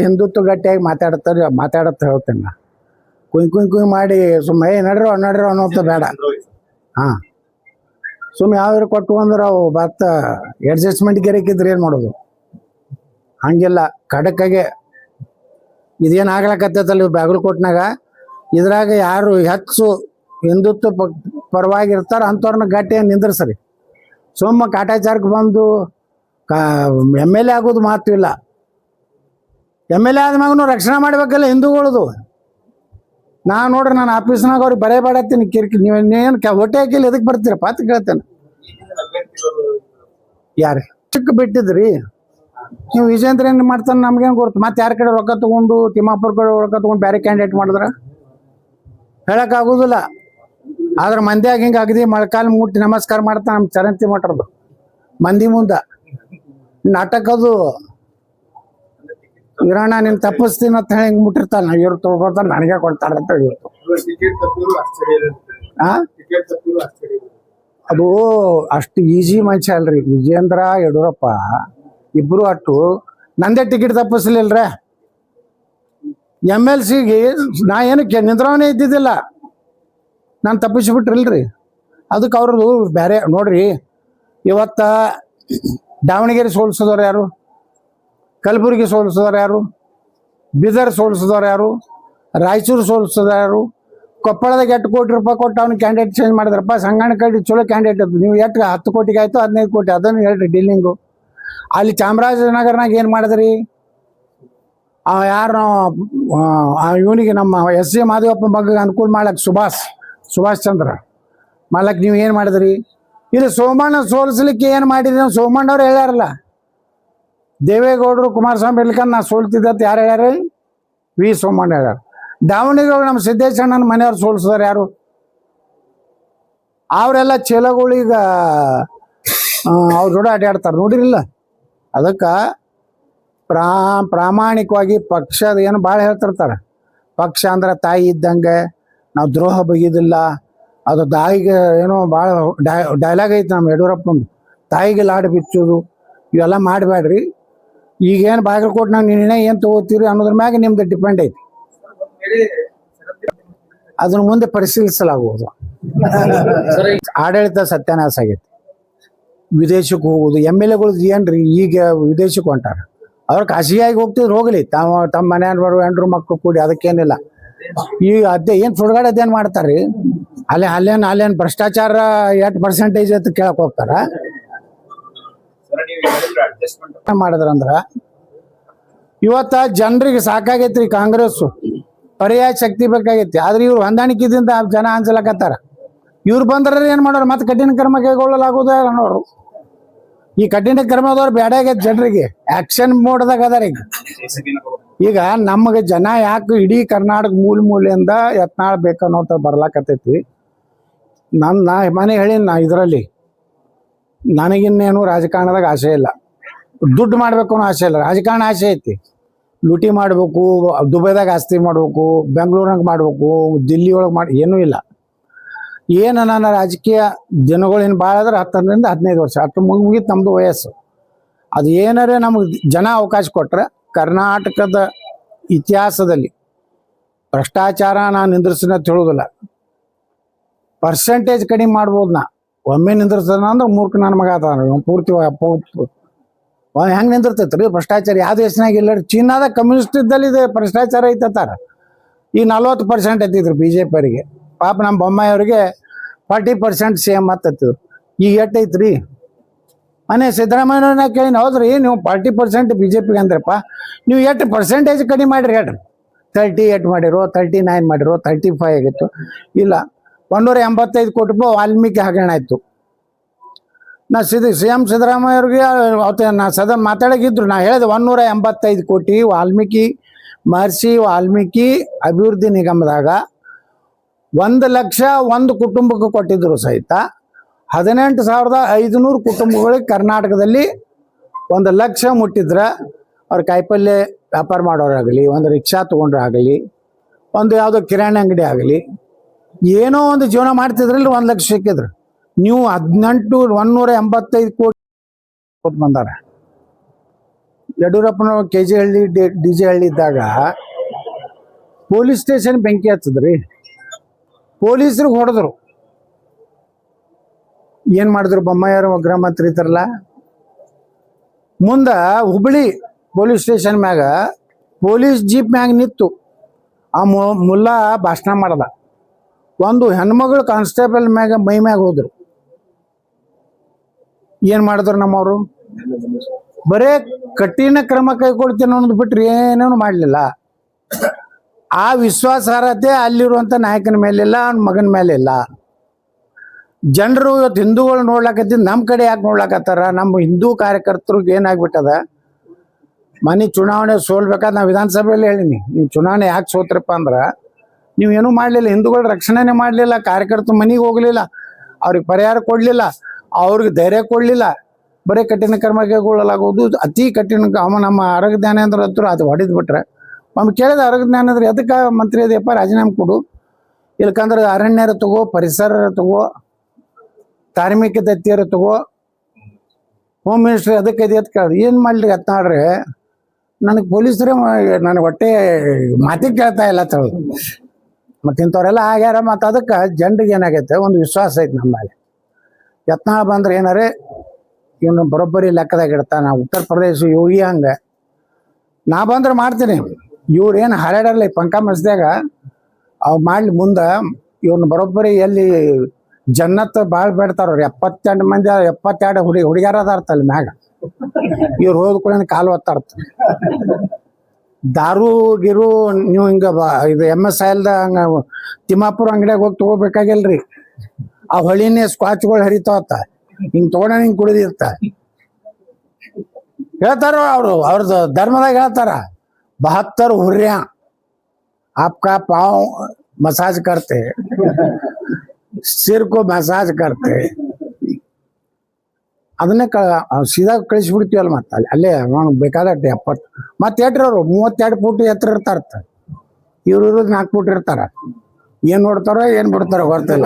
ಹಿಂದುತ್ವ ಗಟ್ಟಿಯಾಗಿ ಮಾತಾಡತ್ತ ಹೇಳ್ತೇನೆ ನಾ. ಕುಯ್ ಮಾಡಿ ಸುಮ್ಮ ನಡ್ರೋ ಅನ್ನೋಂಥ ಬೇಡ. ಹಾಂ, ಸುಮ್ಮ ಯಾವ್ಯಾರು ಕೊಟ್ಟು ಅಂದ್ರೆ ಅವು ಬತ್ತ ಅಡ್ಜಸ್ಟ್ಮೆಂಟ್ ಗೆರಕಿದ್ರೆ ಏನು ಮಾಡೋದು? ಹಂಗಿಲ್ಲ, ಖಡಕ್ಕಾಗೆ ಇದೇನು ಆಗ್ಲಕತ್ತೈತಲ್ಲ ಬಾಗಲಕೋಟ್ನಾಗ, ಇದ್ರಾಗ ಯಾರು ಹೆಚ್ಚು ಹಿಂದುತ್ವ ಪರವಾಗಿರ್ತಾರ ಅಂಥವ್ರನ್ನ ಗಟ್ಟಿಯಾಗಿ ನಿಂದ್ರಸ್ರಿ. ಸುಮ್ಮ ಕಾಟಾಚಾರಕ್ಕೆ ಬಂದು MLA ಆಗೋದು ಮಾತು ಇಲ್ಲ. MLA ಆದ್ಮ್ಯಾಗೂ ರಕ್ಷಣೆ ಮಾಡ್ಬೇಕಲ್ಲ ಹಿಂದೂಗಳದು. ನೋಡ್ರಿ ನಾನು ಆಫೀಸ್ನಾಗ ಅವ್ರಿಗೆ ಬರೇ ಬಾಡತ್ತೀನಿ ನೀವೇನು ಹೊಟ್ಟೆ ಹಾಕಿಲ್ಲ ಎದಕ್ಕೆ ಬರ್ತೀರಪ್ಪ ಅಂತ ಕೇಳ್ತೇನೆ. ಯಾರು ಚಿಕ್ಕ ಬಿಟ್ಟಿದ್ರಿ ನೀವು? ವಿಜೇಂದ್ರ ಏನು ಮಾಡ್ತಾನೆ ನಮ್ಗೇನು ಗೊತ್ತು? ಮತ್ತೆ ಯಾರ ಕಡೆ ರೊಕ್ಕ ತೊಗೊಂಡು ತಿಮ್ಮಾಪುರ ಕಡೆ ರೊಕ್ಕ ತೊಗೊಂಡು ಬೇರೆ ಕ್ಯಾಂಡಿಡೇಟ್ ಮಾಡಿದ್ರೆ ಹೇಳೋಕ್ಕಾಗೋದಿಲ್ಲ. ಆದ್ರೆ ಮಂದ್ಯಾಗ ಹಿಂಗೆ ಅಗದಿ ಮೊಳಕಾಲು ಮುಟ್ಟಿ ನಮಸ್ಕಾರ ಮಾಡ್ತಾನೆ ನಮ್ಮ ಚರಂತಿ ಮಠದ್ದು ಮಂದಿ ಮುಂದೆ ನಾಟಕದು. ಇರೋಣ ನೀನು ತಪ್ಪಿಸ್ತೀನಿ ಅಂತ ಹೇಳಿ ಹಿಂಗೆ ಮುಟ್ಟಿರ್ತಾನೆ. ಇವ್ರು ತೊಗೊಳ್ತಾನೆ ನನಗೆ ಕೊಡ್ತಾರೆ ಅಂತ ಹೇಳ್ತು. ಅದು ಅಷ್ಟು ಈಜಿ ಮನುಷ್ಯ ಅಲ್ರಿ ವಿಜೇಂದ್ರ ಯಡಿಯೂರಪ್ಪ. ಇಬ್ರು ಅಟ್ಟು ನಂದೇ ಟಿಕೆಟ್ ತಪ್ಪಿಸ್ಲಿಲ್ರ. MLCಗೆ ನಾ ಏನಕ್ಕೆ ನಿಂದ್ರವನೇ ಇದ್ದಿದ್ದಿಲ್ಲ, ನಾನು ತಪ್ಪಿಸ್ಬಿಟ್ರಿಲ್ರಿ. ಅದಕ್ಕೆ ಅವ್ರದ್ದು ಬೇರೆ ನೋಡ್ರಿ. ಇವತ್ತ ದಾವಣಗೆರೆ ಸೋಲಿಸಿದವ್ರು ಯಾರು? ಕಲಬುರಗಿ ಸೋಲಿಸಿದವ್ರು ಯಾರು? ಬೀದರ್ ಸೋಲಿಸಿದವ್ರು ಯಾರು? ರಾಯಚೂರು ಸೋಲಿಸಿದವ್ರು ಯಾರು? ಕೊಪ್ಪಳದಾಗ 8 ಕೋಟಿ ರೂಪಾಯಿ ಕೊಟ್ಟು ಅವ್ನು ಕ್ಯಾಂಡಿಡೇಟ್ ಚೇಂಜ್ ಮಾಡಿದ್ರಪ್ಪ. ಸಂಗಣ್ಣ ಕಡೆ ಚಲೋ ಕ್ಯಾಂಡಿಡೇಟ್ ಅದು. ನೀವು 10 ಕೋಟಿಗೆ ಆಯಿತು, 15 ಕೋಟಿ ಅದನ್ನು ಹೇಳ್ರಿ ಡೀಲಿಂಗು. ಅಲ್ಲಿ ಚಾಮರಾಜನಗರನಾಗ ಏನು ಮಾಡಿದ್ರಿ? ಯಾರು ಇವನಿಗೆ ನಮ್ಮ SC ಮಾದೇವಪ್ಪನ ಬಗ್ಗೆ ಅನುಕೂಲ ಮಾಡ್ಲಕ್ಕೆ ಸುಭಾಷ್ ಚಂದ್ರ ಮಾಡ್ಲಕ್ಕೆ ನೀವು ಏನು ಮಾಡಿದ್ರಿ? ಇಲ್ಲಿ ಸೋಮಣ್ಣ ಸೋಲಿಸ್ಲಿಕ್ಕೆ ಏನು ಮಾಡಿದ್ರಿ? ಸೋಮಣ್ಣವ್ರು ಹೇಳ್ಯಾರಲ್ಲ, ದೇವೇಗೌಡರು ಕುಮಾರಸ್ವಾಮಿ ಇರ್ಲಿಕ್ಕಂತ ನಾ ಸೋಲ್ತಿದ್ದಂತ ಯಾರು ಹೇಳ್ಯಾರ? ವಿ ಸೋಮಣ್ಣ ಹೇಳ್ಯಾರ. ದಾವಣಗೆರೆ ನಮ್ಮ ಸಿದ್ದೇಶಣ್ಣನ ಮನೆಯವ್ರು ಸೋಲಿಸಿದಾರೆ ಯಾರು? ಅವರೆಲ್ಲ ಚೇಲಗಳೀಗ ಅವ್ರ ಜೋಡಿ ಅಡ್ಡಾಡ್ತಾರೆ ನೋಡಿರಿಲ್ಲ. ಅದಕ್ಕೆ ಪ್ರಾಮಾಣಿಕವಾಗಿ ಪಕ್ಷದ ಏನು ಭಾಳ ಹೇಳ್ತಿರ್ತಾರೆ. ಪಕ್ಷ ಅಂದ್ರೆ ತಾಯಿ ಇದ್ದಂಗೆ, ನಾವು ದ್ರೋಹ ಬಗೆಯೋದಿಲ್ಲ. ಅದು ತಾಯಿಗೆ ಏನೋ ಭಾಳ ಡೈಲಾಗ್ ಐತೆ ನಮ್ಮ ಯಡಿಯೂರಪ್ಪಂದು, ತಾಯಿಗೆ ಲಾಡು ಬಿಚ್ಚೋದು. ಇವೆಲ್ಲ ಮಾಡಬೇಡ್ರಿ. ಈಗೇನು ಬಾಗಲಕೋಟ್ನಾಗ ನೀನೇ ಏನು ತೊಗೋತೀರಿ ಅನ್ನೋದ್ರ ಮ್ಯಾಗ ನಿಮ್ದು ಡಿಪೆಂಡ್ ಐತಿ. ಅದನ್ನ ಮುಂದೆ ಪರಿಶೀಲಿಸಲಾಗುವುದು. ಆಡಳಿತ ಸತ್ಯಾನಾಶ ಆಗೈತಿ. ವಿದೇಶಕ್ಕೆ ಹೋಗುದು MLAಗಳು ಏನ್ರಿ ಈಗ ವಿದೇಶಕ್ಕೆ ಹೊಂಟಾರ. ಅವ್ರು ಖಾಸಗಿಯಾಗಿ ಹೋಗ್ತಿದ್ರು, ಹೋಗ್ಲಿ ತಮ್ಮ ಮನೆಯವರು ಹೆಂಡ್ರು ಮಕ್ಕಳು ಕೂಡಿ, ಅದಕ್ಕೇನಿಲ್ಲ. ಈ ಏನು ಸುಡುಗಾಡು ಅದೇನು ಮಾಡ್ತಾರ್ರಿ? ಅಲ್ಲೇನು ಭ್ರಷ್ಟಾಚಾರ 8% ಅಂತ ಕೇಳಕ್ ಹೋಗ್ತಾರ ಮಾಡಿದ್ರಂದ್ರ. ಇವತ್ತ ಜನರಿಗೆ ಸಾಕಾಗೈತ್ರಿ ಕಾಂಗ್ರೆಸ್, ಪರ್ಯಾಯ ಶಕ್ತಿ ಬೇಕಾಗೈತಿ. ಆದ್ರೆ ಇವ್ರು ಹೊಂದಾಣಿಕೆದಿಂದ ಜನ ಹಂಚಲಕತ್ತಾರ. ಇವ್ರು ಬಂದ್ರೆ ಏನ್ ಮಾಡೋರು? ಮತ್ತೆ ಕಠಿಣ ಕ್ರಮ ಕೈಗೊಳ್ಳಲಾಗುವುದ ಅನ್ನೋರು. ಈ ಕಠಿಣ ಕ್ರಮದವ್ರು ಬೇಡ ಆಗೈತೆ ಜನರಿಗೆ. ಆಕ್ಷನ್ ಮೋಡ್ದಾಗ ಅದಾರ ಈಗ ನಮಗೆ ಜನ ಯಾಕೆ ಇಡೀ ಕರ್ನಾಟಕ ಮೂಲೆಯಿಂದ ಯತ್ನಾಳ್ ಬೇಕನ್ನೋತ ಬರ್ಲಾಕತ್ತೈತಿ. ನಾ ಮನೆ ಹೇಳಿನ ಇದರಲ್ಲಿ ನನಗಿನ್ನೇನು ರಾಜಕಾರಣದಾಗ ಆಸೆ ಇಲ್ಲ, ದುಡ್ಡು ಮಾಡ್ಬೇಕು ಅನ್ನೋ ಆಸೆ ಇಲ್ಲ. ರಾಜಕಾರಣ ಆಸೆ ಐತಿ. ಲೂಟಿ ಮಾಡಬೇಕು, ದುಬೈದಾಗ ಆಸ್ತಿ ಮಾಡಬೇಕು, ಬೆಂಗಳೂರಾಗ ಮಾಡಬೇಕು, ದಿಲ್ಲಿ ಒಳಗೆ ಏನೂ ಇಲ್ಲ. ಏನು ನನ್ನ ರಾಜಕೀಯ ದಿನಗಳೇನು ಭಾಳ ಆದ್ರೆ 10ರಿಂದ 15 ವರ್ಷ ಅಷ್ಟು ಮುಗಿತು ನಮ್ಮದು ವಯಸ್ಸು. ಅದು ಏನಾರೇ ನಮಗೆ ಜನ ಅವಕಾಶ ಕೊಟ್ಟರೆ ಕರ್ನಾಟಕದ ಇತಿಹಾಸದಲ್ಲಿ ಭ್ರಷ್ಟಾಚಾರ ನಾನು ನಿಂದ್ರಿಸಿನ ತಿಳಿಯೋದಿಲ್ಲ. ಪರ್ಸೆಂಟೇಜ್ ಕಡಿಮೆ ಮಾಡ್ಬೋದು. ನಾ ಒಮ್ಮೆ ನಿಂದ್ರಿಸ್ತಾನ ಅಂದ್ರೆ ಮೂರ್ಖ ನನ್ನ ಮಗ ಅದ ಪೂರ್ತಿ ಹೆಂಗೆ ನಿಂದಿರ್ತೈತೆ ರೀ ಭ್ರಷ್ಟಾಚಾರ? ಯಾವ ದೇಶನಾಗ ಇಲ್ಲ. ಚೀನಾದಾಗ ಕಮ್ಯುನಿಸ್ಟ್ ಇದ್ದಲ್ಲಿ ಇದು ಭ್ರಷ್ಟಾಚಾರ ಐತಾರ. ಈ 40% ಐತಿದ್ರು BJP ಅವರಿಗೆ. ಪಾಪ ನಮ್ಮ ಬೊಮ್ಮಾಯಿ ಅವರಿಗೆ 40% CM ಹತ್ತಿದ್ರು. ಈಗ ಎಟ್ಟೈತ್ರಿ? ಮನೆ ಸಿದ್ದರಾಮಯ್ಯವ್ರನ್ನ ಕೇಳಿ, ಹೌದ್ರಿ ನೀವು 40% BJPಗೆ ಅಂದ್ರಪ್ಪ, ನೀವು 8% ಕಡಿಮೆ ಮಾಡಿರಿ ಹೇಳ್ರಿ. 38 ಮಾಡಿರೋ, 39 ಮಾಡಿರೋ, 35 ಆಗಿತ್ತು. ಇಲ್ಲ, 185 ಕೋಟಿ ರೂಪಾಯಿ ವಾಲ್ಮೀಕಿ ಹಗರಣ ಆಯ್ತು. ನಾ CM ಸಿದ್ದರಾಮಯ್ಯ ಅವ್ರಿಗೆ ಅವತ್ತು ನಾ ಸದನ ಮಾತಾಡೋಗಿದ್ರು. ನಾ ಹೇಳಿದೆ 185 ಕೋಟಿ ಮಹರ್ಷಿ ವಾಲ್ಮೀಕಿ ಅಭಿವೃದ್ಧಿ ನಿಗಮದಾಗ 1 ಲಕ್ಷ ಒಂದು ಕುಟುಂಬಕ್ಕೆ ಕೊಟ್ಟಿದ್ರು ಸಹಿತ 18,500 ಕುಟುಂಬಗಳಿಗೆ ಕರ್ನಾಟಕದಲ್ಲಿ 1 ಲಕ್ಷ ಮುಟ್ಟಿದ್ರೆ ಅವ್ರ ಕಾಯಿಪಲ್ಯ ವ್ಯಾಪಾರ ಮಾಡೋರಾಗಲಿ, ಒಂದು ರಿಕ್ಷಾ ತೊಗೊಂಡ್ರಾಗಲಿ, ಒಂದು ಯಾವುದೋ ಕಿರಾಣಿ ಅಂಗಡಿ ಆಗಲಿ, ಏನೋ ಒಂದು ಜೀವನ ಮಾಡ್ತಿದ್ರಲ್ಲಿ 1 ಲಕ್ಷ ಸಿಕ್ಕಿದ್ರು. ನೀವು 185 ಕೋಟಿ ಬಂದಾರ. ಯಡಿಯೂರಪ್ಪನ KG ಹಳ್ಳಿ DJ ಹಳ್ಳಿ ಇದ್ದಾಗ ಪೊಲೀಸ್ ಸ್ಟೇಷನ್ ಬೆಂಕಿ ಹತ್ತದ್ರಿ. ಪೊಲೀಸರಿಗೆ ಹೊಡೆದ್ರು. ಏನ್ ಮಾಡಿದ್ರು? ಬೊಮ್ಮಾಯಿಯವರು ಗೃಹ ಮಂತ್ರಿ ಇದ್ದಾರಲ್ಲ, ಮುಂದ ಹುಬ್ಳಿ ಪೊಲೀಸ್ ಸ್ಟೇಷನ್ ಮ್ಯಾಗ ಪೊಲೀಸ್ ಜೀಪ್ ಮ್ಯಾಗ ನಿಂತು ಆ ಮುಲ್ಲಾ ಭಾಷಣ ಮಾಡದ. ಒಂದು ಹೆಣ್ಮಗಳು ಕಾನ್ಸ್ಟೇಬಲ್ ಮ್ಯಾಗ ಮೈ ಮ್ಯಾಗ ಹೋದ್ರು. ಏನ್ ಮಾಡಿದ್ರು ನಮ್ಮವರು? ಬರೇ ಕಠಿಣ ಕ್ರಮ ಕೈಗೊಳ್ತೀನಿ ಅನ್ನೋದು ಬಿಟ್ರೆ ಏನೇನು ಮಾಡಲಿಲ್ಲ. ಆ ವಿಶ್ವಾಸಾರ್ಹತೆ ಅಲ್ಲಿರುವಂತ ನಾಯಕನ ಮೇಲಿಲ್ಲ, ಅವನ ಮಗನ ಮೇಲಿಲ್ಲ. ಜನರು ಇವತ್ತು ಹಿಂದೂಗಳು ನೋಡ್ಲಾಕತ್ತಿದ್ ನಮ್ಮ ಕಡೆ ಯಾಕೆ ನೋಡ್ಲಾಕತ್ತಾರ? ನಮ್ಮ ಹಿಂದೂ ಕಾರ್ಯಕರ್ತರಿಗೆ ಏನಾಗ್ಬಿಟ್ಟದ, ಮನೆ ಚುನಾವಣೆ ಸೋಲ್ಬೇಕಾದ್ರೆ ನಾವು ವಿಧಾನಸಭೆಯಲ್ಲಿ ಹೇಳಿನಿ, ನೀವು ಚುನಾವಣೆ ಯಾಕೆ ಸೋತ್ರಪ್ಪ ಅಂದ್ರೆ ನೀವು ಏನೂ ಮಾಡಲಿಲ್ಲ, ಹಿಂದೂಗಳ ರಕ್ಷಣೆನೇ ಮಾಡಲಿಲ್ಲ, ಕಾರ್ಯಕರ್ತರು ಮನೆಗೆ ಹೋಗಲಿಲ್ಲ, ಅವ್ರಿಗೆ ಪರಿಹಾರ ಕೊಡಲಿಲ್ಲ, ಅವ್ರಿಗೆ ಧೈರ್ಯ ಕೊಡಲಿಲ್ಲ. ಬರೀ ಕಠಿಣ ಕ್ರಮ ಕೈಗೊಳ್ಳಲಾಗುವುದು ಅತಿ ಕಠಿಣ. ನಮ್ಮ ಆರೋಗ್ಯ ಜ್ಞಾನೇಂದ್ರ ಹತ್ರ ಅದು ಹೊಡೆದು ಬಿಟ್ರೆ ಒಮ್ಮೆ ಕೇಳಿದ ಆರೋಗ್ಯ ಜ್ಞಾನೇಂದ್ರ ಎದಕ್ಕೆ ಮಂತ್ರಿ ಅದಪ್ಪ ರಾಜೀನಾಮೆ ಕೊಡು, ಇಲ್ಕಂದ್ರೆ ಅರಣ್ಯರ ತಗೋ, ಪರಿಸರ ತಗೋ, ಕಾರ್ಮಿಕ ದತ್ತಿಯರ ತಗೋ, ಹೋಮ್ ಮಿನಿಸ್ಟ್ರಿ ಅದಕ್ಕೆ ಇದೆ ಅಂತ ಕೇಳಿದ್ರು. ಏನು ಮಾಡ್ಲಿ ಅಂತ ನೋಡ್ರಿ, ನನಗೆ ಪೊಲೀಸರೇ ನನಗೆ ಹೊಟ್ಟೆ ಮಾತಿಗೆ ಕೇಳ್ತಾ ಇಲ್ಲ ತಗೊಳ್ಳಿ. ಮತ್ತು ಇಂಥವ್ರೆಲ್ಲ ಆಗ್ಯಾರ. ಮತ್ತು ಅದಕ್ಕೆ ಜನರಿಗೆ ಏನಾಗೈತೆ, ಒಂದು ವಿಶ್ವಾಸ ಐತೆ ನಮ್ಮ ಮೇಲೆ. ಯತ್ನಾಳ್ ಬಂದ್ರೆ ಏನಾರೇ ಇವನು ಬರೋಬ್ಬರಿ ಲೆಕ್ಕದಾಗ ಇಡ್ತಾನೆ. ಉತ್ತರ ಪ್ರದೇಶ ಯೋಗಿ ಹಂಗೆ ನಾ ಬಂದ್ರೆ ಮಾಡ್ತೀನಿ. ಇವ್ರು ಏನು ಹಾರಾಡಲ್ಲ ಈ ಪಂಕ ಮಸ್ದಾಗ ಅವ್ ಮಾಡ್ಲಿ. ಮುಂದೆ ಇವ್ನ ಬರೋಬ್ಬರಿ ಎಲ್ಲಿ ಜನ್ನತ್ ಭಾಳ ಬೇಡ್ತಾರ. 72 ಮಂದಿ 72 ಹುಡುಗ್ಯಾರ ಅದಾರ್ತಲ್ಲಿ ಮ್ಯಾಗ. ಇವ್ರು ಹೋದ್ಕೊಳ್ಳಿ ಕಾಲು ಒತ್ತಾ ಇರ್ತಾರೆ. ದಾರು ಗಿರು ನೀವು ಹಿಂಗೆ ಇದು MS ಆಯಿಲ್ದ ಹಂಗೆ ತಿಮ್ಮಾಪುರ ಅಂಗಡಿಯಾಗ ಹೋಗಿ ತಗೋಬೇಕಾಗಿಲ್ರಿ. ಆ ಹೊಳಿನೇ ಸ್ಕಾಚ್ಗಳು ಹರಿತಾವತ್ತ, ಹಿಂಗೆ ತಗೊಂಡ ಹಿಂಗೆ ಕುಡಿದಿರ್ತ. ಹೇಳ್ತಾರ ಅವ್ರದ್ದು ಧರ್ಮದಾಗ ಹೇಳ್ತಾರ, 72 ಹುರ್ಯ आपका पाँव मसाज करते, सिर को मसाज करते. ಅದನ್ನೇ ಸೀದಾ ಕಳಿಸ್ಬಿಡ್ತೀವಲ್ಲ. ಮತ್ತೆ ಅಲ್ಲೇ ಬೇಕಾದಟ್ಟು 70 ಮತ್ತೆ ಎಟ್ರವ್ರು 32 ಫೂಟ್ ಎತ್ತರ ಇರ್ತಾರ. ಇವ್ರು ಇರೋದು 4 ಫೂಟ್ ಇರ್ತಾರ. ಏನ್ ನೋಡ್ತಾರೋ ಏನ್ ಬಿಡ್ತಾರೋ ಗೊತ್ತಿಲ್ಲ.